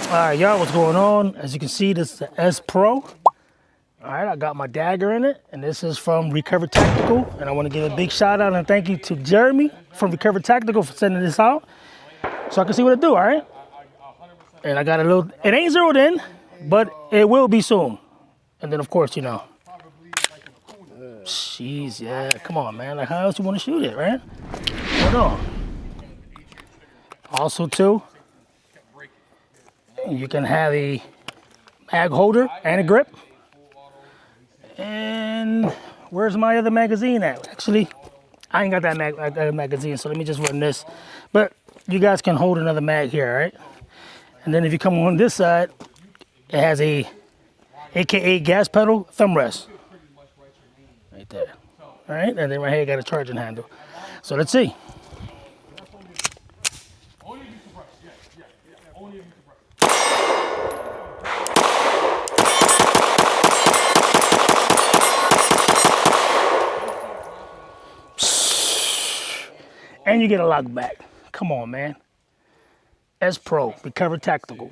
All right, y'all, what's going on? As you can see, this is the S Pro. All right, I got my dagger in it, and this is from Recover Tactical. And I want to give a big shout out and thank you to Jeremy from Recover Tactical for sending this out so I can see what it do, all right? And I got a little, it ain't zeroed in, but it will be soon. And then, of course, you know. Jeez, yeah, come on, man. Like, how else you want to shoot it, right? Hold on. Also, too, you can have a mag holder and a grip. And where's my other magazine at? Actually, I ain't got that magazine, so let me just run this. But you guys can hold another mag here, all right? And then if you come on this side, it has a AKA gas pedal thumb rest. Right there. All right, and then right here you got a charging handle. So let's see. And you get a lock back. Come on, man. S Pro, Recover Tactical.